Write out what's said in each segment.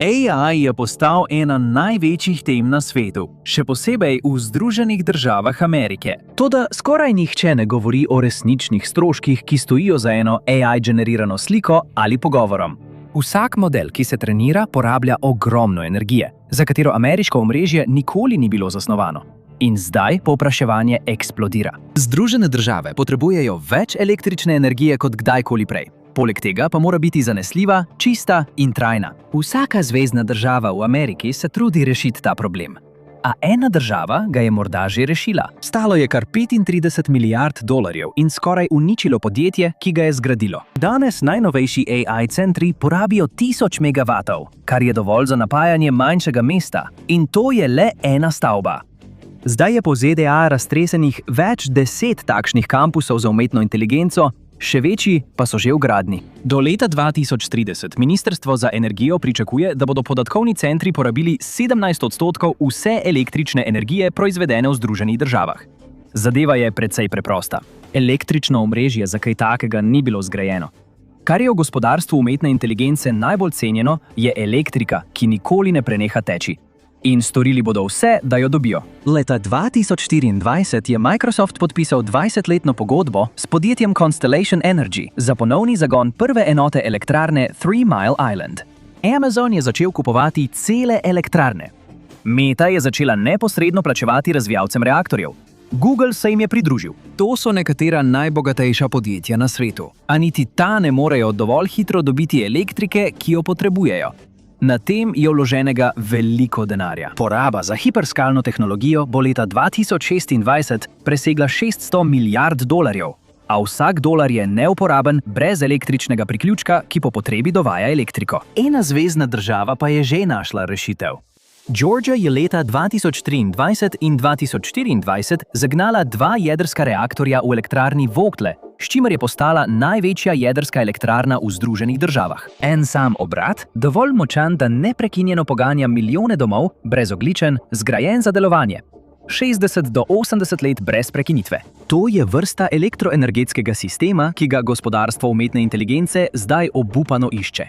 AI je postal ena največjih tem na svetu, še posebej v Združenih državah Amerike. Toda skoraj nihče ne govori o resničnih stroških, ki stojijo za eno AI-generirano sliko ali pogovorom. Vsak model, ki se trenira, porablja ogromno energije, za katero ameriško omrežje nikoli ni bilo zasnovano. In zdaj povpraševanje eksplodira. Združene države potrebujejo več električne energije kot kdajkoli prej. Poleg tega pa mora biti zanesljiva, čista in trajna. Vsaka zvezna država v Ameriki se trudi rešiti ta problem. A ena država ga je morda že rešila. Stalo je kar 35 milijard dolarjev in skoraj uničilo podjetje, ki ga je zgradilo. Danes najnovejši AI centri porabijo 1000 megavatov, kar je dovolj za napajanje manjšega mesta. In to je le ena stavba. Zdaj je po ZDA raztresenih več 10 takšnih kampusov za umetno inteligenco, še večji pa so že v gradnji. Do leta 2030 Ministrstvo za energijo pričakuje, da bodo podatkovni centri porabili 17% vse električne energije proizvedene v Združenih državah. Zadeva je precej preprosta. Električno omrežje za kaj takega ni bilo zgrajeno. Kar je v gospodarstvu umetne inteligence najbolj cenjeno, je elektrika, ki nikoli ne preneha teči. In storili bodo vse, da jo dobijo. Leta 2024 je Microsoft podpisal 20-letno pogodbo s podjetjem Constellation Energy za ponovni zagon prve enote elektrarne 3 Mile Island. Amazon je začel kupovati cele elektrarne. Meta je začela neposredno plačevati razvijalcem reaktorjev. Google se jim je pridružil. To so nekatera najbogatejša podjetja na svetu. A niti ta ne morejo dovolj hitro dobiti elektrike, ki jo potrebujejo. Na tem je vloženega veliko denarja. Poraba za hiperskalno tehnologijo bo leta 2026 presegla 600 milijard dolarjev, a vsak dolar je neuporaben brez električnega priključka, ki po potrebi dovaja elektriko. Ena zvezna država pa je že našla rešitev. Georgia je leta 2023 in 2024 zagnala 2 jedrska reaktorja v elektrarni Vogtle, s čimer je postala največja jedrska elektrarna v Združenih državah. En sam obrat, dovolj močan, da neprekinjeno poganja milijone domov, brezogljičen, zgrajen za delovanje. 60 do 80 let brez prekinitve. To je vrsta elektroenergetskega sistema, ki ga gospodarstvo umetne inteligence zdaj obupano išče.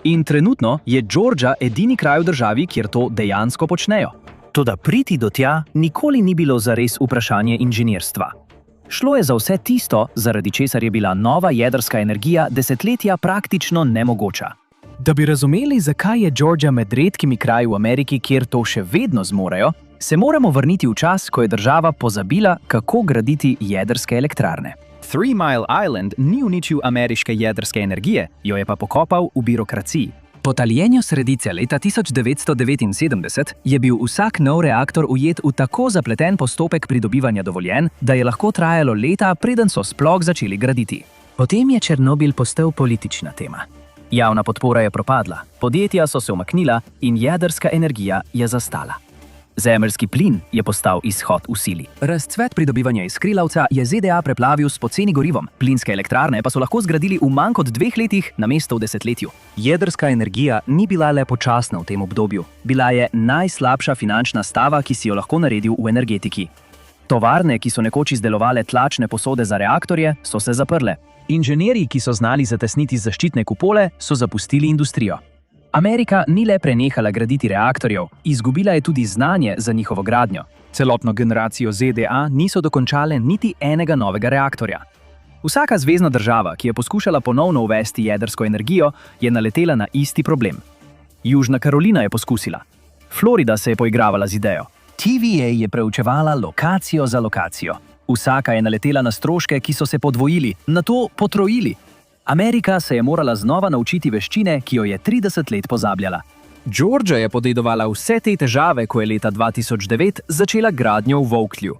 In trenutno je Georgia edini kraj v državi, kjer to dejansko počnejo. Toda priti do tja nikoli ni bilo zares vprašanje inženirstva. Šlo je za vse tisto, zaradi česar je bila nova jedrska energija desetletja praktično nemogoča. Da bi razumeli, zakaj je Georgia med redkimi kraji v Ameriki, kjer to še vedno zmorejo, se moramo vrniti v čas, ko je država pozabila, kako graditi jedrske elektrarne. 3 Mile Island ni uničil ameriške jedrske energije, jo je pa pokopal v birokraciji. Po taljenju sredice leta 1979 je bil vsak nov reaktor ujet v tako zapleten postopek pridobivanja dovoljenj, da je lahko trajalo leta, preden so sploh začeli graditi. Potem je Černobil postal politična tema. Javna podpora je propadla, podjetja so se umaknila in jedrska energija je zastala. Zemeljski plin je postal izhod v sili. Razcvet pridobivanja iz skrilavca je ZDA preplavil s poceni gorivom, plinske elektrarne pa so lahko zgradili v manj kot 2 letih namesto v desetletju. Jedrska energija ni bila le počasna v tem obdobju. Bila je najslabša finančna stava, ki si jo lahko naredil v energetiki. Tovarne, ki so nekoč izdelovale tlačne posode za reaktorje, so se zaprle. Inženirji, ki so znali zatesniti zaščitne kupole, so zapustili industrijo. Amerika ni le prenehala graditi reaktorjev, izgubila je tudi znanje za njihovo gradnjo. Celotno generacijo ZDA niso dokončale niti enega novega reaktorja. Vsaka zvezna država, ki je poskušala ponovno uvesti jedrsko energijo, je naletela na isti problem. Južna Karolina je poskusila. Florida se je poigravala z idejo. TVA je preučevala lokacijo za lokacijo. Vsaka je naletela na stroške, ki so se podvojili, nato potrojili. Amerika se je morala znova naučiti veščine, ki jo je 30 let pozabljala. Georgia je podedovala vse te težave, ko je leta 2009 začela gradnjo v Vogtlju.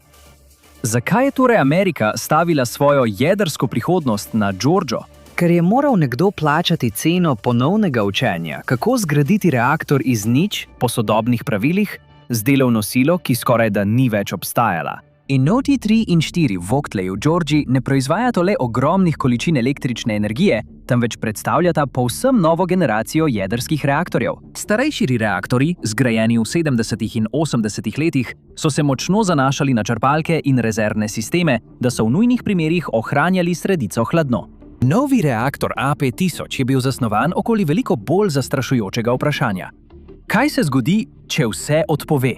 Zakaj je torej Amerika stavila svojo jedrsko prihodnost na Georgio? Ker je moral nekdo plačati ceno ponovnega učenja, kako zgraditi reaktor iz nič po sodobnih pravilih, z delovno silo, ki skorajda ni več obstajala. Enoti 3 in 4 v Vogtleju v Georgiji ne proizvajajo le ogromnih količin električne energije, temveč predstavljata povsem novo generacijo jedrskih reaktorjev. Starejši reaktorji, zgrajeni v 70. in 80. letih, so se močno zanašali na črpalke in rezervne sisteme, da so v nujnih primerih ohranjali sredico hladno. Novi reaktor AP1000 je bil zasnovan okoli veliko bolj zastrašujočega vprašanja. Kaj se zgodi, če vse odpove?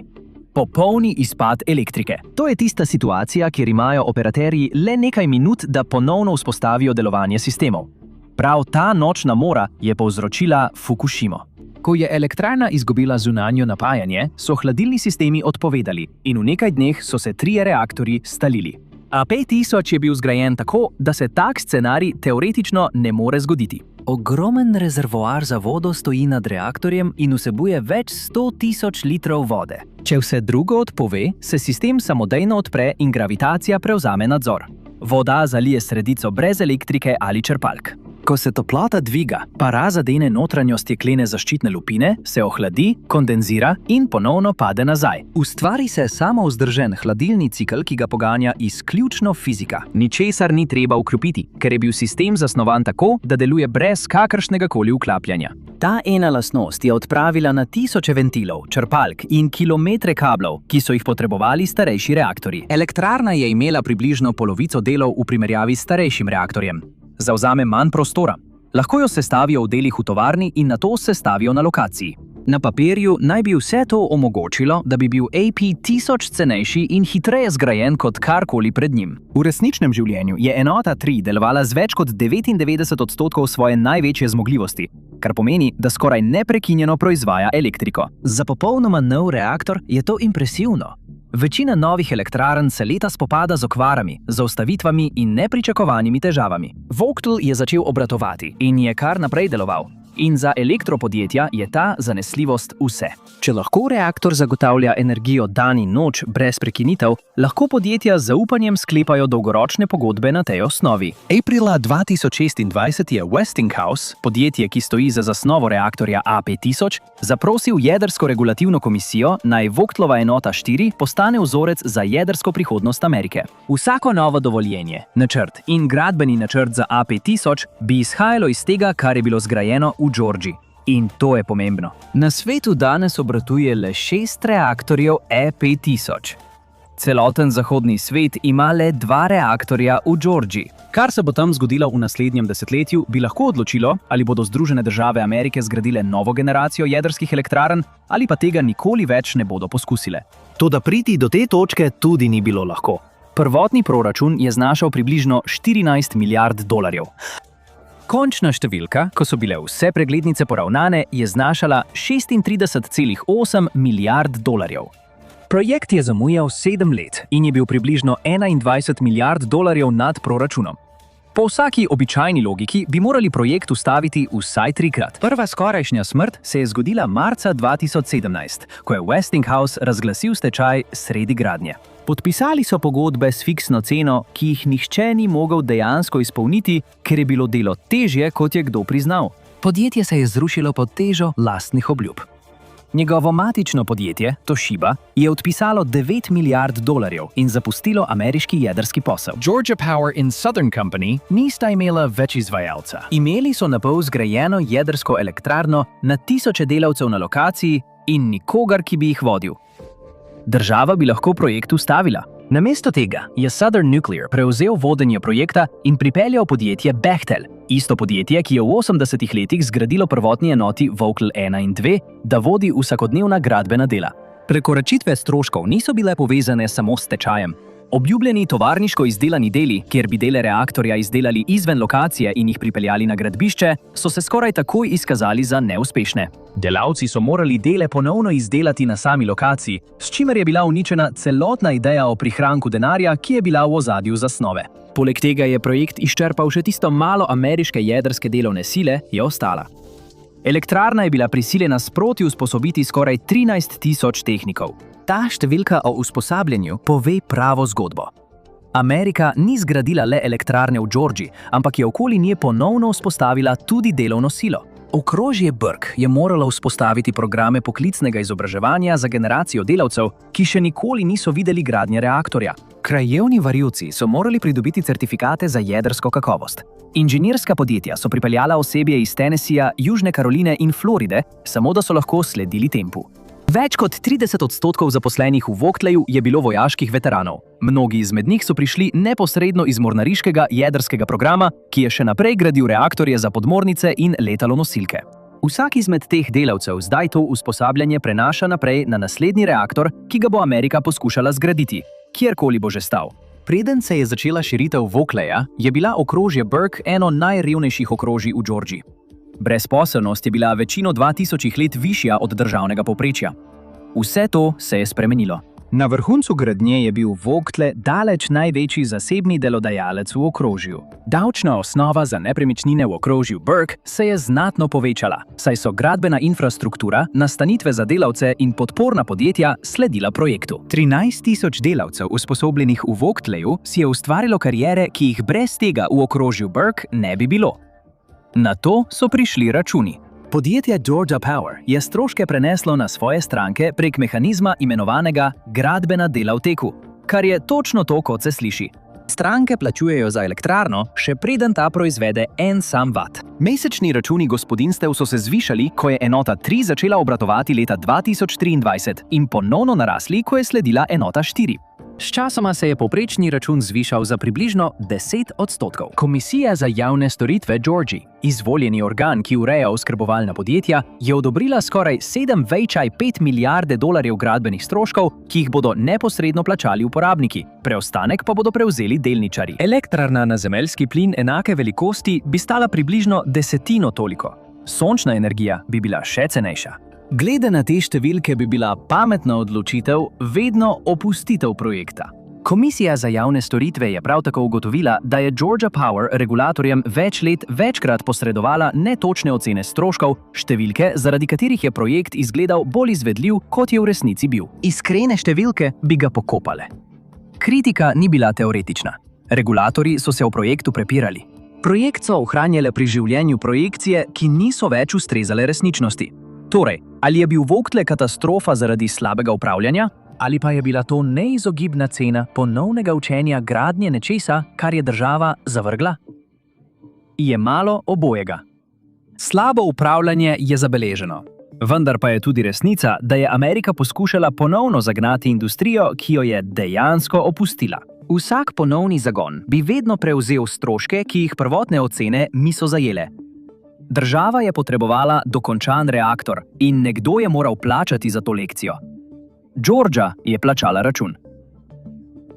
Popolni izpad elektrike. To je tista situacija, kjer imajo operaterji le nekaj minut, da ponovno vzpostavijo delovanje sistemov. Prav ta nočna mora je povzročila Fukushimo. Ko je elektrarna izgubila zunanjo napajanje, so hladilni sistemi odpovedali in v nekaj dneh so se 3 reaktorji stalili. A5000 je bil zgrajen tako, da se tak scenarij teoretično ne more zgoditi. Ogromen rezervoar za vodo stoji nad reaktorjem in vsebuje več 100.000 litrov vode. Če vse drugo odpove, se sistem samodejno odpre in gravitacija prevzame nadzor. Voda zalije sredico brez elektrike ali črpalk. Ko se toplota dviga, para zadene notranjost jeklene zaščitne lupine, se ohladi, kondenzira in ponovno pade nazaj. Ustvari se samovzdržen hladilni cikel, ki ga poganja izključno fizika. Ničesar ni treba vklopiti, ker je bil sistem zasnovan tako, da deluje brez kakršnegakoli vklapljanja. Ta ena lastnost je odpravila na tisoče ventilov, črpalk in kilometre kablov, ki so jih potrebovali starejši reaktorji. Elektrarna je imela približno polovico delov v primerjavi s starejšim reaktorjem. Zavzame manj prostora. Lahko jo sestavijo v delih v tovarni in nato sestavijo na lokaciji. Na papirju naj bi vse to omogočilo, da bi bil AP1000 cenejši in hitreje zgrajen kot karkoli pred njim. V resničnem življenju je enota 3 delovala z več kot 99% svoje največje zmogljivosti, kar pomeni, da skoraj neprekinjeno proizvaja elektriko. Za popolnoma nov reaktor je to impresivno. Večina novih elektrarn se leta spopada z okvarami, zaustavitvami in nepričakovanimi težavami. Vogtle je začel obratovati in je kar naprej deloval. In za elektropodjetja je ta zanesljivost vse. Če lahko reaktor zagotavlja energijo dan in noč brez prekinitev, lahko podjetja z zaupanjem sklepajo dolgoročne pogodbe na tej osnovi. Aprila 2026 je Westinghouse, podjetje, ki stoji za zasnovo reaktorja A5000, zaprosil jedrsko regulativno komisijo, naj Vogtlova enota 4 postane vzorec za jedrsko prihodnost Amerike. Vsako novo dovoljenje, načrt in gradbeni načrt za A5000 bi izhajalo iz tega, kar je bilo zgrajeno v Georgiji. In to je pomembno. Na svetu danes obratuje le 6 reaktorjev E5000. Celoten zahodni svet ima le 2 reaktorja v Georgiji. Kar se bo tam zgodilo v naslednjem desetletju, bi lahko odločilo, ali bodo Združene države Amerike zgradile novo generacijo jedrskih elektrarn, ali pa tega nikoli več ne bodo poskusile. Toda priti do te točke tudi ni bilo lahko. Prvotni proračun je znašal približno 14 milijard dolarjev. Končna številka, ko so bile vse preglednice poravnane, je znašala 36,8 milijard dolarjev. Projekt je zamujal 7 let in je bil približno 21 milijard dolarjev nad proračunom. Po vsaki običajni logiki bi morali projekt ustaviti vsaj 3-krat. Prva skorajšnja smrt se je zgodila marca 2017, ko je Westinghouse razglasil stečaj sredi gradnje. Podpisali so pogodbe s fiksno ceno, ki jih nihče ni mogel dejansko izpolniti, ker je bilo delo težje, kot je kdo priznal. Podjetje se je zrušilo pod težo lastnih obljub. Njegovo matično podjetje, Toshiba, je odpisalo 9 milijard dolarjev in zapustilo ameriški jedrski posel. Georgia Power in Southern Company nista imela več izvajalca. Imeli so napol zgrajeno jedrsko elektrarno na tisoče delavcev na lokaciji in nikogar, ki bi jih vodil. Država bi lahko projekt ustavila. Namesto tega je Southern Nuclear prevzel vodenje projekta in pripeljal podjetje Bechtel, isto podjetje, ki je v 80-ih letih zgradilo prvotni enoti Vogtle 1 in 2, da vodi vsakodnevna gradbena dela. Prekoračitve stroškov niso bile povezane samo s stečajem. Obljubljeni tovarniško izdelani deli, kjer bi dele reaktorja izdelali izven lokacije in jih pripeljali na gradbišče, so se skoraj takoj izkazali za neuspešne. Delavci so morali dele ponovno izdelati na sami lokaciji, s čimer je bila uničena celotna ideja o prihranku denarja, ki je bila v ozadju zasnove. Poleg tega je projekt izčrpal še tisto malo ameriške jedrske delovne sile, je ostala. Elektrarna je bila prisiljena sproti usposobiti skoraj 13.000 tehnikov. Ta številka o usposabljanju pove pravo zgodbo. Amerika ni zgradila le elektrarne v Georgiji, ampak je okoli nje ponovno vzpostavila tudi delovno silo. Okrožje Burke je moralo vzpostaviti programe poklicnega izobraževanja za generacijo delavcev, ki še nikoli niso videli gradnje reaktorja. Krajevni varilci so morali pridobiti certifikate za jedrsko kakovost. Inženirska podjetja so pripeljala osebje iz Tennesseeja, Južne Karoline in Floride, samo da so lahko sledili tempu. Več kot 30% zaposlenih v Vogtleju je bilo vojaških veteranov. Mnogi izmed njih so prišli neposredno iz mornariškega jedrskega programa, ki je še naprej gradil reaktorje za podmornice in letalonosilke. Vsak izmed teh delavcev zdaj to usposabljanje prenaša naprej na naslednji reaktor, ki ga bo Amerika poskušala zgraditi, kjerkoli bo že stal. Preden se je začela širitev Vogtleja, je bila okrožje Burke eno najrevnejših okrožij v Georgiji. Brezposelnost je bila večino 2000 let višja od državnega povprečja. Vse to se je spremenilo. Na vrhuncu gradnje je bil Vogtle daleč največji zasebni delodajalec v okrožju. Davčna osnova za nepremičnine v okrožju Burke se je znatno povečala, saj so gradbena infrastruktura, nastanitve za delavce in podporna podjetja sledila projektu. 13.000 delavcev usposobljenih v Vogtleju si je ustvarilo kariere, ki jih brez tega v okrožju Burke ne bi bilo. Na to so prišli računi. Podjetje Georgia Power je stroške preneslo na svoje stranke prek mehanizma imenovanega gradbena dela v teku, kar je točno to, kot se sliši. Stranke plačujejo za elektrarno, še preden ta proizvede en sam vat. Mesečni računi gospodinjstev so se zvišali, ko je enota 3 začela obratovati leta 2023 in ponovno narasli, ko je sledila enota 4. Sčasoma se je povprečni račun zvišal za približno 10%. Komisija za javne storitve Georgiji, izvoljeni organ, ki ureja oskrbovalna podjetja, je odobrila skoraj 7,5 milijarde dolarjev gradbenih stroškov, ki jih bodo neposredno plačali uporabniki, preostanek pa bodo prevzeli delničarji. Elektrarna na zemeljski plin enake velikosti bi stala približno desetino toliko. Sončna energija bi bila še cenejša. Glede na te številke bi bila pametna odločitev vedno opustitev projekta. Komisija za javne storitve je prav tako ugotovila, da je Georgia Power regulatorjem več let večkrat posredovala netočne ocene stroškov, številke, zaradi katerih je projekt izgledal bolj izvedljiv, kot je v resnici bil. Iskrene številke bi ga pokopale. Kritika ni bila teoretična. Regulatorji so se o projektu prepirali. Projekt so ohranjale pri življenju projekcije, ki niso več ustrezale resničnosti. Torej, ali je bil Vogtle katastrofa zaradi slabega upravljanja, ali pa je bila to neizogibna cena ponovnega učenja gradnje nečesa, kar je država zavrgla? Je malo obojega. Slabo upravljanje je zabeleženo. Vendar pa je tudi resnica, da je Amerika poskušala ponovno zagnati industrijo, ki jo je dejansko opustila. Vsak ponovni zagon bi vedno prevzel stroške, ki jih prvotne ocene niso zajele. Država je potrebovala dokončan reaktor in nekdo je moral plačati za to lekcijo. Georgia je plačala račun.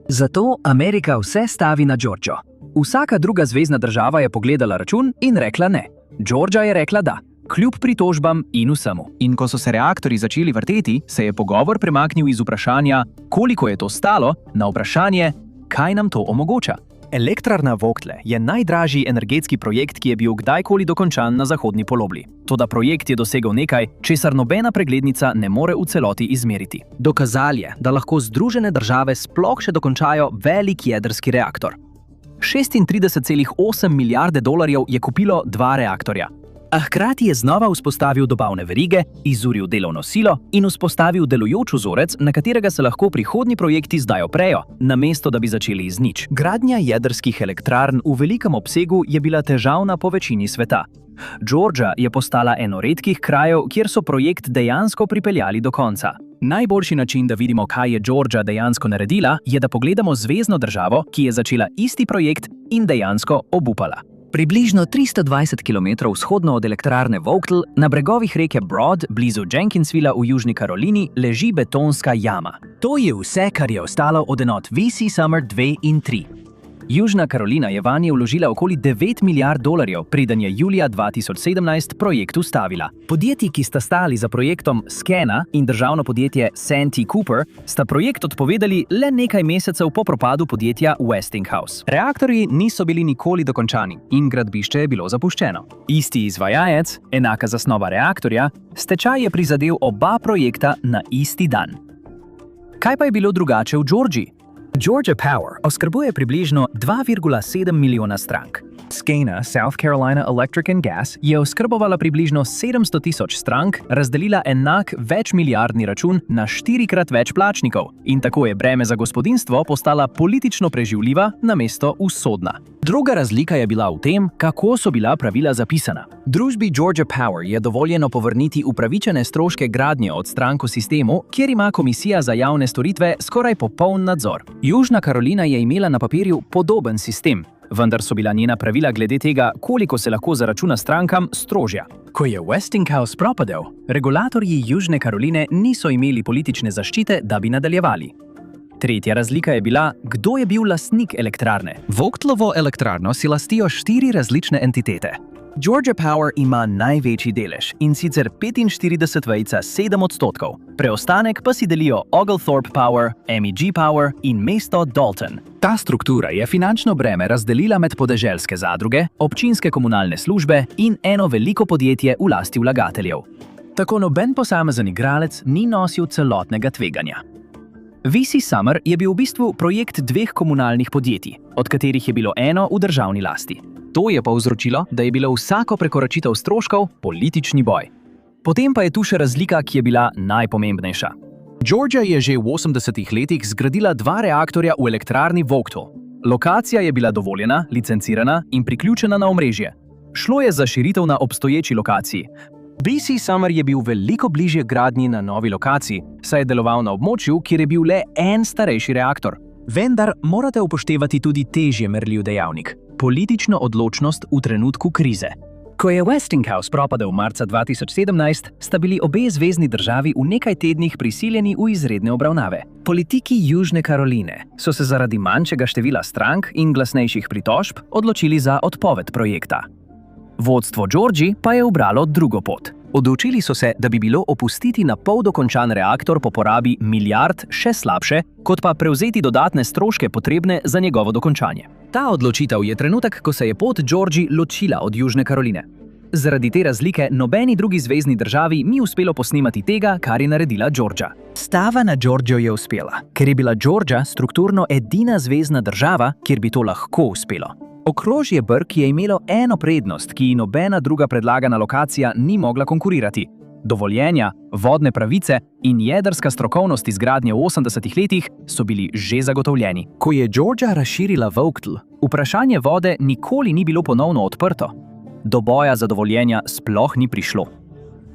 Zato Amerika vse stavi na Georgio. Vsaka druga zvezna država je pogledala račun in rekla ne. Georgia je rekla da, kljub pritožbam in vsemu. In ko so se reaktorji začeli vrteti, se je pogovor premaknil iz vprašanja, koliko je to stalo, na vprašanje, kaj nam to omogoča. Elektrarna Vogtle je najdražji energetski projekt, ki je bil kdajkoli dokončan na zahodni polobli. Toda projekt je dosegel nekaj, česar nobena preglednica ne more v celoti izmeriti. Dokazal je, da lahko Združene države sploh še dokončajo velik jedrski reaktor. 36,8 milijarde dolarjev je kupilo 2 reaktorja. A hkrati je znova vzpostavil dobavne verige, izuril delovno silo in vzpostavil delujoč vzorec, na katerega se lahko prihodnji projekti zdaj oprejo, namesto da bi začeli iz nič. Gradnja jedrskih elektrarn v velikem obsegu je bila težavna po večini sveta. Georgia je postala eno redkih krajev, kjer so projekt dejansko pripeljali do konca. Najboljši način, da vidimo, kaj je Georgia dejansko naredila, je, da pogledamo zvezno državo, ki je začela isti projekt in dejansko obupala. Približno 320 km vzhodno od elektrarne Vogtle, na bregovih reke Broad, blizu Jenkinsvilla v Južni Karolini, leži betonska jama. To je vse, kar je ostalo od enot VC Summer 2 in 3. Južna Karolina je vanje vložila okoli 9 milijard dolarjev, preden je julija 2017 projekt ustavila. Podjetji, ki sta stali za projektom Scana in državno podjetje Santee Cooper, sta projekt odpovedali le nekaj mesecev po propadu podjetja Westinghouse. Reaktorji niso bili nikoli dokončani in gradbišče je bilo zapuščeno. Isti izvajalec, enaka zasnova reaktorja, stečaj je prizadel oba projekta na isti dan. Kaj pa je bilo drugače v Georgiji? Georgia Power oskrbuje približno 2,7 milijona strank. Scana, South Carolina Electric and Gas, je oskrbovala približno 700,000 strank, razdelila enak večmilijardni račun na 4-krat več plačnikov in tako je breme za gospodinjstvo postala politično preživljiva namesto usodna. Druga razlika je bila v tem, kako so bila pravila zapisana. Družbi Georgia Power je dovoljeno povrniti upravičene stroške gradnje od strank v sistemu, kjer ima Komisija za javne storitve skoraj popoln nadzor. Južna Karolina je imela na papirju podoben sistem, vendar so bila njena pravila glede tega, koliko se lahko zaračuna strankam, strožja. Ko je Westinghouse propadel, regulatorji Južne Karoline niso imeli politične zaščite, da bi nadaljevali. Tretja razlika je bila, kdo je bil lastnik elektrarne. Vogtlovo elektrarno si lastijo 4 različne entitete. Georgia Power ima največji delež, in sicer 45,7%, preostanek pa si delijo Oglethorpe Power, MEG Power in mesto Dalton. Ta struktura je finančno breme razdelila med podeželske zadruge, občinske komunalne službe in eno veliko podjetje v lasti vlagateljev. Tako noben posamezen igralec ni nosil celotnega tveganja. VC Summer je bil v bistvu projekt 2 komunalnih podjetij, od katerih je bilo eno v državni lasti. To je povzročilo, da je bilo vsako prekoračitev stroškov politični boj. Potem pa je tu še razlika, ki je bila najpomembnejša. Georgia je že v 80-ih letih zgradila 2 reaktorja v elektrarni Vogtle. Lokacija je bila dovoljena, licencirana in priključena na omrežje. Šlo je za širitev na obstoječi lokaciji. VC Summer je bil veliko bližje gradnji na novi lokaciji, saj je deloval na območju, kjer je bil le en starejši reaktor. Vendar morate upoštevati tudi težje merljiv dejavnik – politično odločnost v trenutku krize. Ko je Westinghouse propadel marca 2017, sta bili obe zvezni državi v nekaj tednih prisiljeni v izredne obravnave. Politiki Južne Karoline so se zaradi manjšega števila strank in glasnejših pritožb odločili za odpoved projekta. Vodstvo Georgie pa je ubralo drugo pot. Odločili so se, da bi bilo opustiti na pol dokončan reaktor po porabi milijard še slabše, kot pa prevzeti dodatne stroške potrebne za njegovo dokončanje. Ta odločitev je trenutek, ko se je pot Georgie ločila od Južne Karoline. Zaradi te razlike nobeni drugi zvezni državi ni uspelo posnemati tega, kar je naredila Georgia. Stava na Georgijo je uspela, ker je bila Georgia strukturno edina zvezna država, kjer bi to lahko uspelo. Okrožje Brk je imelo eno prednost, ki ji nobena druga predlagana lokacija ni mogla konkurirati. Dovoljenja, vodne pravice in jedrska strokovnost izgradnje v 80-ih letih so bili že zagotovljeni. Ko je Georgia razširila Vogtle, vprašanje vode nikoli ni bilo ponovno odprto. Do boja za dovoljenja sploh ni prišlo.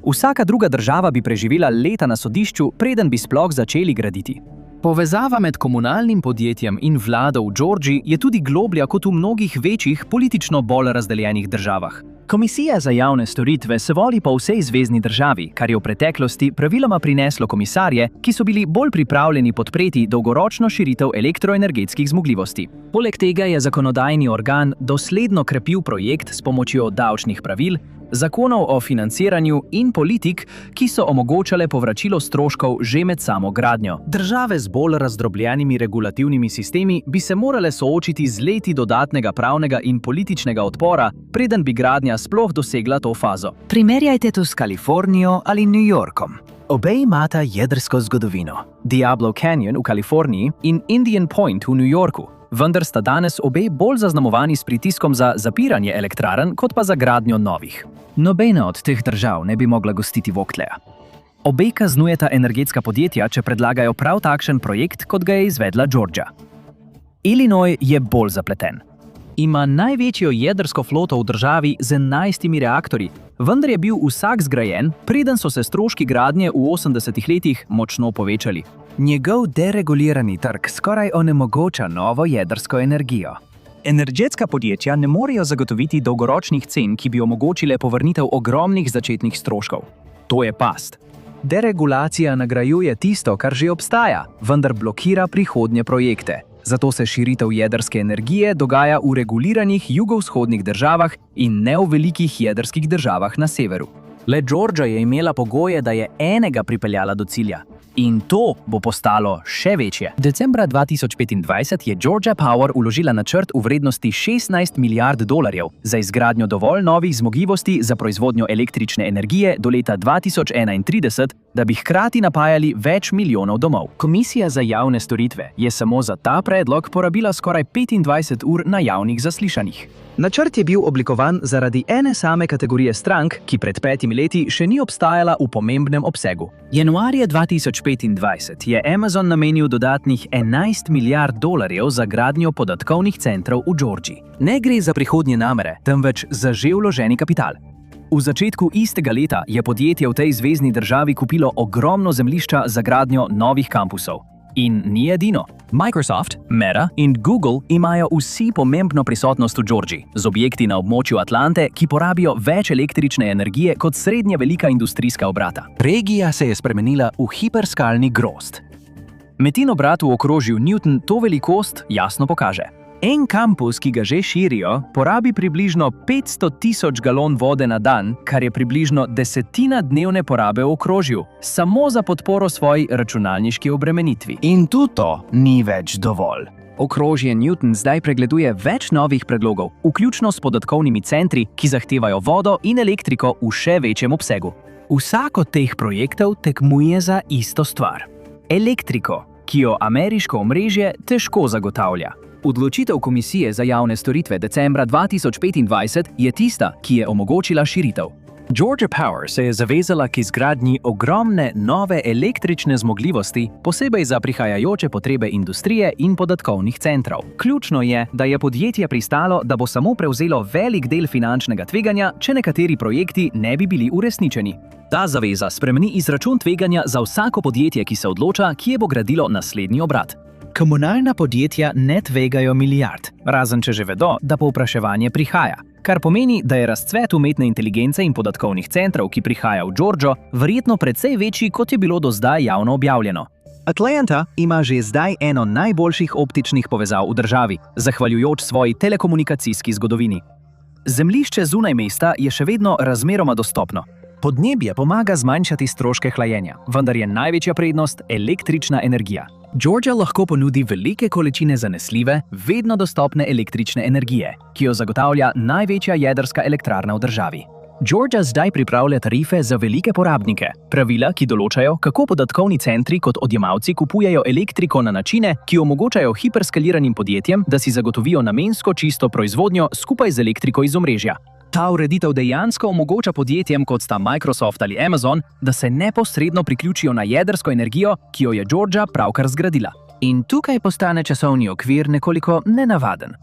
Vsaka druga država bi preživela leta na sodišču, preden bi sploh začeli graditi. Povezava med komunalnim podjetjem in vlado v Georgiji je tudi globlja kot v mnogih večjih politično bolj razdeljenih državah. Komisija za javne storitve se voli po vsej zvezni državi, kar je v preteklosti praviloma prineslo komisarje, ki so bili bolj pripravljeni podpreti dolgoročno širitev elektroenergetskih zmogljivosti. Poleg tega je zakonodajni organ dosledno krepil projekt s pomočjo davčnih pravil, zakonov o financiranju in politik, ki so omogočale povračilo stroškov že med samo gradnjo. Države z bolj razdrobljenimi regulativnimi sistemi bi se morale soočiti z leti dodatnega pravnega in političnega odpora, preden bi gradnja sploh dosegla to fazo. Primerjajte to s Kalifornijo ali New Yorkom. Obe imata jedrsko zgodovino. Diablo Canyon v Kaliforniji in Indian Point v New Yorku. Vendar sta danes obe bolj zaznamovani s pritiskom za zapiranje elektrarn, kot pa za gradnjo novih. Nobena od teh držav ne bi mogla gostiti Vogtleja. Obe kaznujeta energetska podjetja, če predlagajo prav takšen projekt, kot ga je izvedla Georgia. Illinois je bolj zapleten. Ima največjo jedrsko floto v državi z 11 reaktorji, vendar je bil vsak zgrajen, preden so se stroški gradnje v 80-ih letih močno povečali. Njegov deregulirani trg skoraj onemogoča novo jedrsko energijo. Energetska podjetja ne morejo zagotoviti dolgoročnih cen, ki bi omogočile povrnitev ogromnih začetnih stroškov. To je past. Deregulacija nagrajuje tisto, kar že obstaja, vendar blokira prihodnje projekte. Zato se širitev jedrske energije dogaja v reguliranih jugovzhodnih državah in ne v velikih jedrskih državah na severu. Le Georgia je imela pogoje, da je enega pripeljala do cilja. In to bo postalo še večje. Decembra 2025 je Georgia Power vložila načrt v vrednosti $16 milijard za izgradnjo dovolj novih zmogljivosti za proizvodnjo električne energije do leta 2031, da bi hkrati napajali več milijonov domov. Komisija za javne storitve je samo za ta predlog porabila skoraj 25 ur na javnih zaslišanjih. Načrt je bil oblikovan zaradi ene same kategorije strank, ki pred 5 leti še ni obstajala v pomembnem obsegu. Januarja 2025 je Amazon namenil dodatnih $11 milijard za gradnjo podatkovnih centrov v Georgiji. Ne gre za prihodnje namere, temveč za že vloženi kapital. V začetku istega leta je podjetje v tej zvezni državi kupilo ogromno zemljišča za gradnjo novih kampusov. In ni edino. Microsoft, Meta in Google imajo vsi pomembno prisotnost v Georgiji, z objekti na območju Atlante, ki porabijo več električne energije kot srednje velika industrijska obrata. Regija se je spremenila v hiperskalni grozd. Metin obrat v okrožju Newton to velikost jasno pokaže. En kampus, ki ga že širijo, porabi približno 500.000 galon vode na dan, kar je približno desetina dnevne porabe v okrožju, samo za podporo svoji računalniški obremenitvi. In tudi to ni več dovolj. Okrožje Newton zdaj pregleduje več novih predlogov, vključno s podatkovnimi centri, ki zahtevajo vodo in elektriko v še večjem obsegu. Vsak od teh projektov tekmuje za isto stvar. Elektriko, ki jo ameriško omrežje težko zagotavlja. Odločitev Komisije za javne storitve decembra 2025 je tista, ki je omogočila širitev. Georgia Power se je zavezala k izgradnji ogromne nove električne zmogljivosti, posebej za prihajajoče potrebe industrije in podatkovnih centrov. Ključno je, da je podjetje pristalo, da bo samo prevzelo velik del finančnega tveganja, če nekateri projekti ne bi bili uresničeni. Ta zaveza spremeni izračun tveganja za vsako podjetje, ki se odloča, kje bo gradilo naslednji obrat. Komunalna podjetja ne tvegajo milijard, razen če že vedo, da povpraševanje prihaja. Kar pomeni, da je razcvet umetne inteligence in podatkovnih centrov, ki prihaja v Georgijo, verjetno precej večji, kot je bilo do zdaj javno objavljeno. Atlanta ima že zdaj eno najboljših optičnih povezav v državi, zahvaljujoč svoji telekomunikacijski zgodovini. Zemljišče zunaj mesta je še vedno razmeroma dostopno. Podnebje pomaga zmanjšati stroške hlajenja, vendar je največja prednost električna energija. Georgia lahko ponudi velike količine zanesljive, vedno dostopne električne energije, ki jo zagotavlja največja jedrska elektrarna v državi. Georgia zdaj pripravlja tarife za velike porabnike, pravila, ki določajo, kako podatkovni centri kot odjemalci kupujejo elektriko na načine, ki omogočajo hiperskaliranim podjetjem, da si zagotovijo namensko čisto proizvodnjo skupaj z elektriko iz omrežja. Ta ureditev dejansko omogoča podjetjem, kot sta Microsoft ali Amazon, da se neposredno priključijo na jedrsko energijo, ki jo je Georgia pravkar zgradila. In tukaj postane časovni okvir nekoliko nenavaden.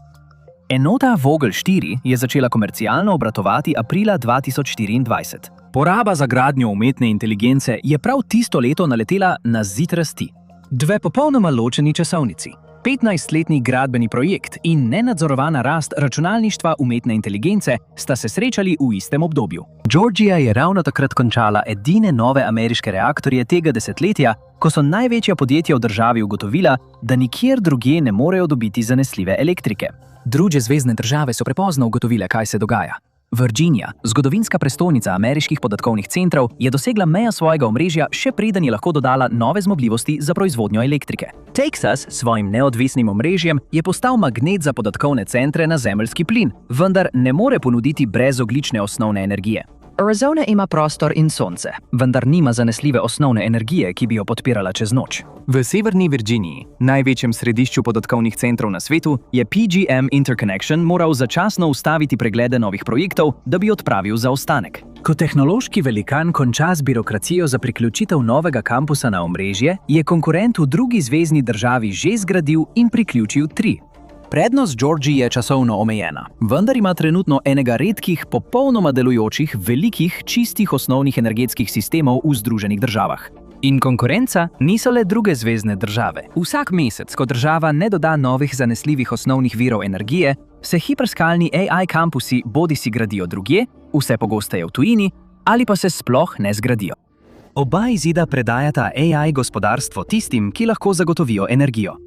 Enota Vogel 4 je začela komercialno obratovati aprila 2024. Poraba za gradnjo umetne inteligence je prav tisto leto naletela na zid rasti. Dve popolnoma ločeni časovnici. 15-letni gradbeni projekt in nenadzorovana rast računalništva umetne inteligence sta se srečali v istem obdobju. Georgia je ravno takrat končala edine nove ameriške reaktorje tega desetletja, ko so največja podjetja v državi ugotovila, da nikjer drugje ne morejo dobiti zanesljive elektrike. Druge zvezne države so prepozno ugotovile, kaj se dogaja. Virginia, zgodovinska prestolnica ameriških podatkovnih centrov, je dosegla mejo svojega omrežja, še preden je lahko dodala nove zmogljivosti za proizvodnjo elektrike. Texas s svojim neodvisnim omrežjem je postal magnet za podatkovne centre na zemeljski plin, vendar ne more ponuditi brezogljične osnovne energije. Arizona ima prostor in sonce, vendar nima zanesljive osnovne energije, ki bi jo podpirala čez noč. V severni Virginiji, največjem središču podatkovnih centrov na svetu, je PGM Interconnection moral začasno ustaviti preglede novih projektov, da bi odpravil zaostanek. Ko tehnološki velikan konča z birokracijo za priključitev novega kampusa na omrežje, je konkurent v drugi zvezni državi že zgradil in priključil 3. Prednost Georgiji je časovno omejena, vendar ima trenutno enega redkih, popolnoma delujočih, velikih, čistih osnovnih energetskih sistemov v Združenih državah. In konkurenca niso le druge zvezne države. Vsak mesec, ko država ne doda novih zanesljivih osnovnih virov energije, se hiperskalni AI kampusi bodisi gradijo drugje, vse pogosteje v tujini, ali pa se sploh ne zgradijo. Oba izida predajata AI gospodarstvo tistim, ki lahko zagotovijo energijo.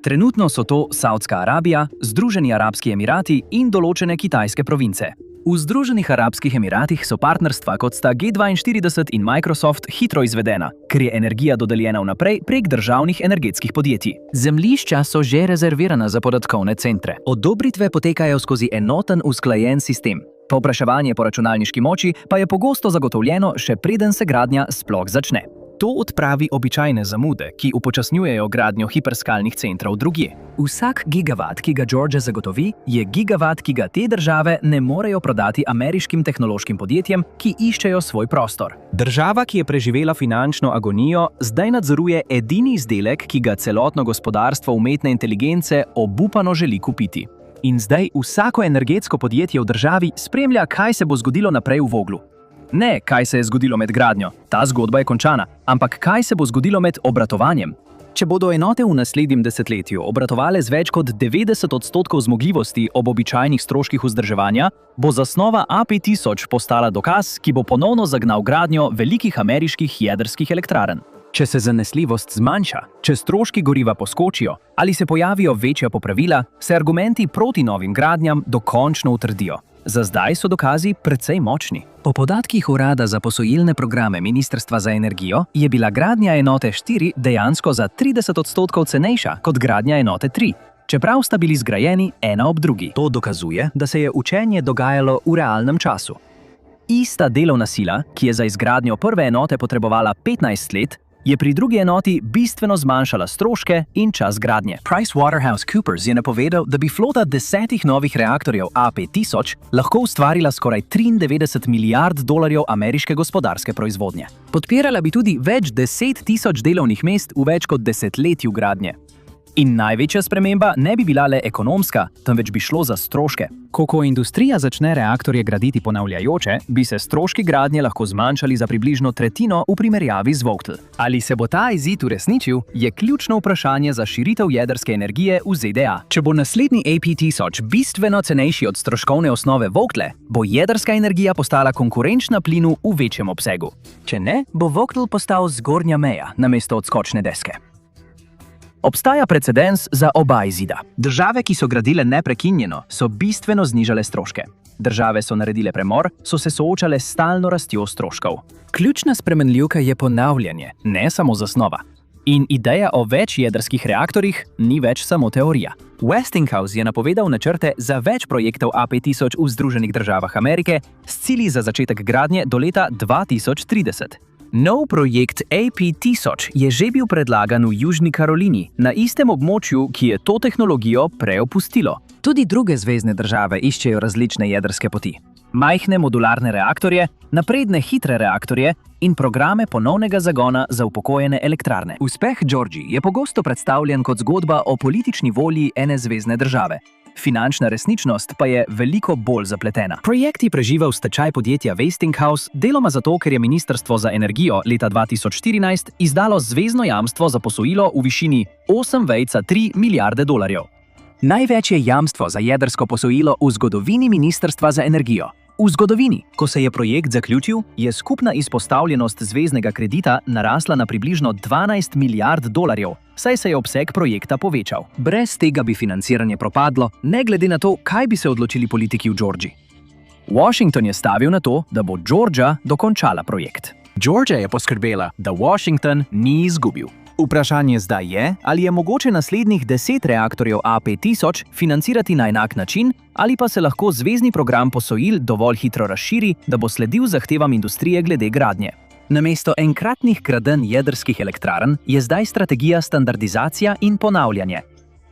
Trenutno so to Saudska Arabija, Združeni arabski emirati in določene kitajske province. V Združenih arabskih emiratih so partnerstva kot sta G42 in Microsoft hitro izvedena, ker je energija dodeljena vnaprej prek državnih energetskih podjetij. Zemljišča so že rezervirana za podatkovne centre. Odobritve potekajo skozi enoten usklajen sistem. Povpraševanje po računalniški moči pa je pogosto zagotovljeno, še preden se gradnja sploh začne. To odpravi običajne zamude, ki upočasnjujejo gradnjo hiperskalnih centrov drugje. Vsak gigavat, ki ga Georgia zagotovi, je gigavat, ki ga te države ne morejo prodati ameriškim tehnološkim podjetjem, ki iščejo svoj prostor. Država, ki je preživela finančno agonijo, zdaj nadzoruje edini izdelek, ki ga celotno gospodarstvo umetne inteligence obupano želi kupiti. In zdaj vsako energetsko podjetje v državi spremlja, kaj se bo zgodilo naprej v Voglu. Ne, kaj se je zgodilo med gradnjo, ta zgodba je končana, ampak kaj se bo zgodilo med obratovanjem. Če bodo enote v naslednjem desetletju obratovale z več kot 90% zmogljivosti ob običajnih stroških vzdrževanja, bo zasnova A5000 postala dokaz, ki bo ponovno zagnal gradnjo velikih ameriških jedrskih elektrarn. Če se zanesljivost zmanjša, če stroški goriva poskočijo ali se pojavijo večja popravila, se argumenti proti novim gradnjam dokončno utrdijo. Za zdaj so dokazi precej močni. Po podatkih Urada za posojilne programe Ministrstva za energijo je bila gradnja enote 4 dejansko za 30% cenejša kot gradnja enote 3, čeprav sta bili zgrajeni ena ob drugi. To dokazuje, da se je učenje dogajalo v realnem času. Ista delovna sila, ki je za izgradnjo prve enote potrebovala 15 let, je pri drugi enoti bistveno zmanjšala stroške in čas gradnje. PricewaterhouseCoopers je napovedal, da bi flota 10 novih reaktorjev A5000 lahko ustvarila skoraj 93 milijard dolarjev ameriške gospodarske proizvodnje. Podpirala bi tudi več 10.000 delovnih mest v več kot desetletju gradnje. In največja sprememba ne bi bila le ekonomska, temveč bi šlo za stroške. Ko industrija začne reaktorje graditi ponavljajoče, bi se stroški gradnje lahko zmanjšali za približno tretjino v primerjavi z Vogtle. Ali se bo ta izid uresničil, je ključno vprašanje za širitev jedrske energije v ZDA. Če bo naslednji AP1000 bistveno cenejši od stroškovne osnove Vogtle, bo jedrska energija postala konkurenčna plinu v večjem obsegu. Če ne, bo Vogtle postal zgornja meja namesto odskočne deske. Obstaja precedens za oba izida. Države, ki so gradile neprekinjeno, so bistveno znižale stroške. Države so naredile premor, so se soočale s stalno rastjo stroškov. Ključna spremenljivka je ponavljanje, ne samo zasnova. In ideja o več jedrskih reaktorjih ni več samo teorija. Westinghouse je napovedal načrte za več projektov A5000 v Združenih državah Amerike s cilji za začetek gradnje do leta 2030. Nov projekt AP1000 je že bil predlagan v Južni Karolini, na istem območju, ki je to tehnologijo prej opustilo. Tudi druge zvezne države iščejo različne jedrske poti. Majhne modularne reaktorje, napredne hitre reaktorje in programe ponovnega zagona za upokojene elektrarne. Uspeh Georgii je pogosto predstavljen kot zgodba o politični volji ene zvezne države. Finančna resničnost pa je veliko bolj zapletena. Projekt je preživel stečaj podjetja Westinghouse, deloma zato, ker je Ministrstvo za energijo leta 2014 izdalo zvezno jamstvo za posojilo v višini 8,3 milijarde dolarjev. Največje jamstvo za jedrsko posojilo v zgodovini Ministrstva za energijo. V zgodovini, ko se je projekt zaključil, je skupna izpostavljenost zveznega kredita narasla na približno 12 milijard dolarjev, saj se je obseg projekta povečal. Brez tega bi financiranje propadlo, ne glede na to, kaj bi se odločili politiki v Georgiji. Washington je stavil na to, da bo Georgia dokončala projekt. Georgia je poskrbela, da Washington ni izgubil. Vprašanje zdaj je, ali je mogoče naslednjih 10 reaktorjev A5000 financirati na enak način, ali pa se lahko zvezni program posojil dovolj hitro razširi, da bo sledil zahtevam industrije glede gradnje. Namesto enkratnih gradenj jedrskih elektrarn je zdaj strategija standardizacija in ponavljanje.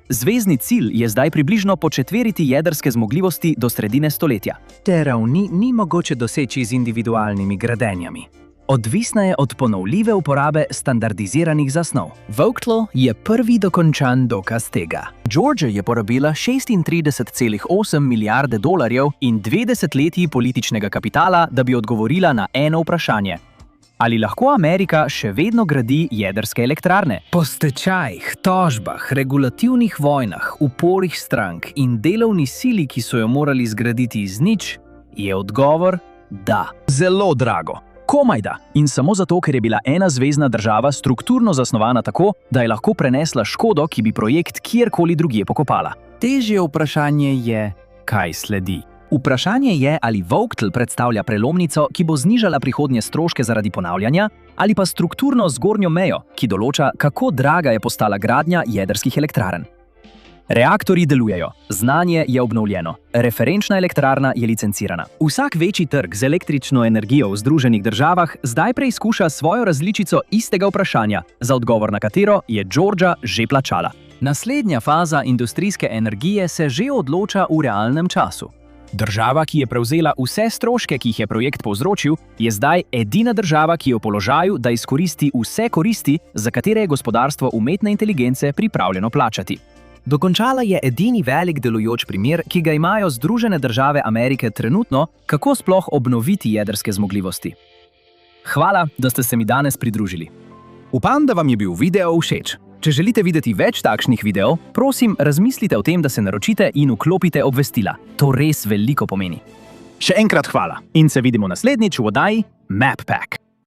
Zvezni cilj je zdaj približno početveriti jedrske zmogljivosti do sredine stoletja. Te ravni ni mogoče doseči z individualnimi gradenjami. Odvisna je od ponovljive uporabe standardiziranih zasnov. Vogtle je prvi dokončan dokaz tega. Georgia je porabila 36,8 milijarde dolarjev in 2 desetletji političnega kapitala, da bi odgovorila na eno vprašanje. Ali lahko Amerika še vedno gradi jedrske elektrarne? Po stečajih, tožbah, regulativnih vojnah, uporih strank in delovni sili, ki so jo morali zgraditi iz nič, je odgovor da. Zelo drago. Komajda. In samo zato, ker je bila ena zvezna država strukturno zasnovana tako, da je lahko prenesla škodo, ki bi projekt kjerkoli drugje pokopala. Težje vprašanje je, kaj sledi. Vprašanje je, ali Vogtle predstavlja prelomnico, ki bo znižala prihodnje stroške zaradi ponavljanja, ali pa strukturno zgornjo mejo, ki določa, kako draga je postala gradnja jedrskih elektrarn. Reaktorji delujejo, znanje je obnovljeno, referenčna elektrarna je licencirana. Vsak večji trg z električno energijo v Združenih državah zdaj preizkuša svojo različico istega vprašanja, za odgovor na katero je Georgia že plačala. Naslednja faza industrijske energije se že odloča v realnem času. Država, ki je prevzela vse stroške, ki jih je projekt povzročil, je zdaj edina država, ki je v položaju, da izkoristi vse koristi, za katere je gospodarstvo umetne inteligence pripravljeno plačati. Dokončala je edini velik delujoč primer, ki ga imajo Združene države Amerike trenutno, kako sploh obnoviti jedrske zmogljivosti. Hvala, da ste se mi danes pridružili. Upam, da vam je bil video všeč. Če želite videti več takšnih videov, prosim, razmislite o tem, da se naročite in vklopite obvestila. To res veliko pomeni. Še enkrat hvala in se vidimo naslednjič v oddaji MapPack.